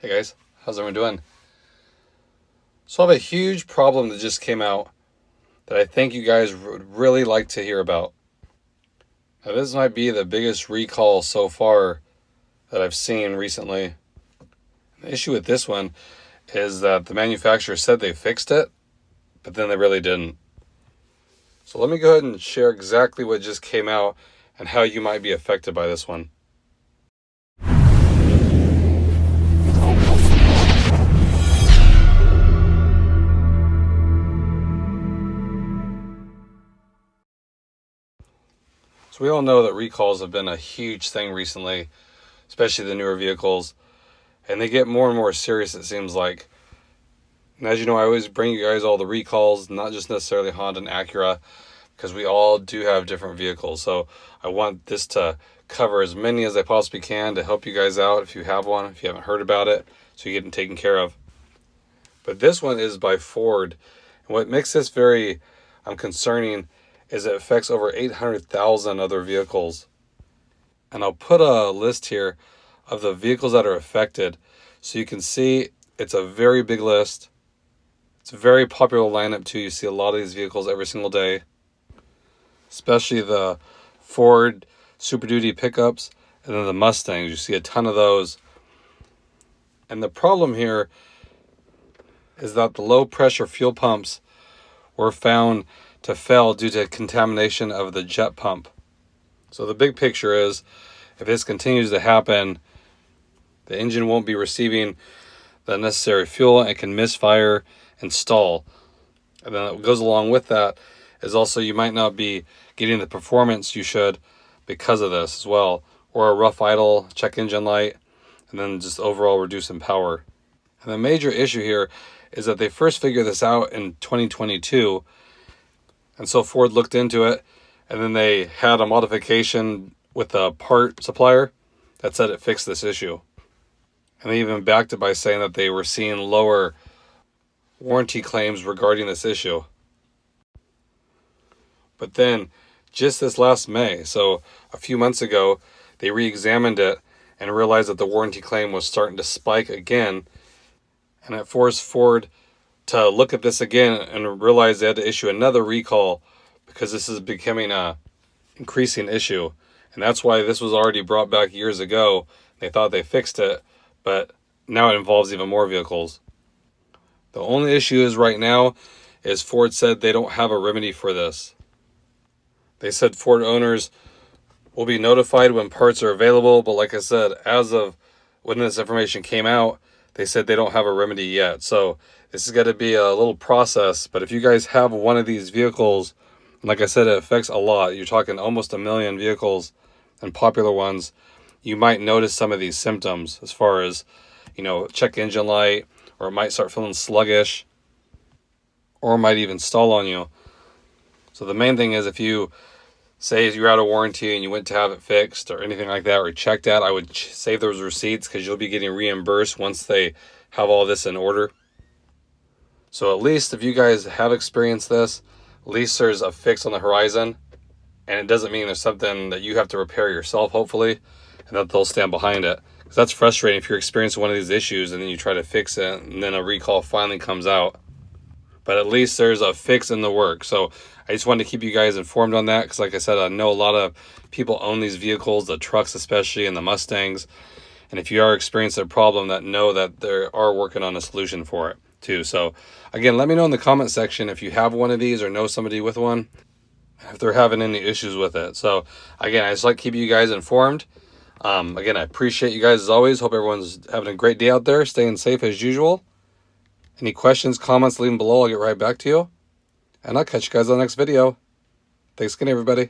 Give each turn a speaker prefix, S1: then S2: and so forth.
S1: Hey guys, how's everyone doing? So I have a huge problem that just came out that I think you guys would really like to hear about. Now this might be the biggest recall so far that I've seen recently. The issue with this one is that the manufacturer said they fixed it, but then they really didn't. So let me go ahead and share exactly what just came out and how you might be affected by this one. So we all know that recalls have been a huge thing recently, especially the newer vehicles, and they get more and more serious, it seems like. And as you know, I always bring you guys all the recalls, not just necessarily Honda and Acura, because we all do have different vehicles. So I want this to cover as many as I possibly can to help you guys out if you have one, if you haven't heard about it, so you get it taken care of. But this one is by Ford. And what makes this very concerning is it affects over 800,000 other vehicles. And I'll put a list here of the vehicles that are affected, so you can see it's a very big list. It's a very popular lineup too. You see a lot of these vehicles every single day, especially the Ford Super Duty pickups and then the Mustangs. You see a ton of those. And the problem here is that the low pressure fuel pumps were found to fail due to contamination of the jet pump. So the big picture is, if this continues to happen, the engine won't be receiving the necessary fuel and can misfire and stall. And then what goes along with that is also you might not be getting the performance you should because of this as well, or a rough idle, check engine light, and then just overall reduce in power. And the major issue here is that they first figured this out in 2022, and so Ford looked into it, and then they had a modification with a part supplier that said it fixed this issue. And they even backed it by saying that they were seeing lower warranty claims regarding this issue. But then, just this last May, so a few months ago, they re-examined it and realized that the warranty claim was starting to spike again. And it forced Ford to look at this again and realize they had to issue another recall because this is becoming a increasing issue. And that's why this was already brought back years ago. They thought they fixed it, but now it involves even more vehicles. The only issue is right now is Ford said they don't have a remedy for this. They said Ford owners will be notified when parts are available, but like I said, as of when this information came out, they said they don't have a remedy yet. So this is going to be a little process, but if you guys have one of these vehicles, like I said, it affects a lot. You're talking almost 1 million vehicles and popular ones. You might notice some of these symptoms as far as, check engine light, or it might start feeling sluggish, or it might even stall on you. So the main thing is, if you say you're out of warranty and you went to have it fixed or anything like that, or checked out, I would save those receipts because you'll be getting reimbursed once they have all this in order. So at least if you guys have experienced this, at least there's a fix on the horizon, and it doesn't mean there's something that you have to repair yourself, hopefully, and that they'll stand behind it. Because that's frustrating if you're experiencing one of these issues and then you try to fix it and then a recall finally comes out. But at least there's a fix in the work. So I just wanted to keep you guys informed on that, because like I said, I know a lot of people own these vehicles, the trucks especially, and the Mustangs. And if you are experiencing a problem, know that they are working on a solution for it too. So again, let me know in the comment section if you have one of these or know somebody with one, if they're having any issues with it. So again, I just like to keep you guys informed. Again, I appreciate you guys as always. Hope everyone's having a great day out there, staying safe as usual. Any questions, comments, leave them below. I'll get right back to you. And I'll catch you guys on the next video. Thanks again, everybody.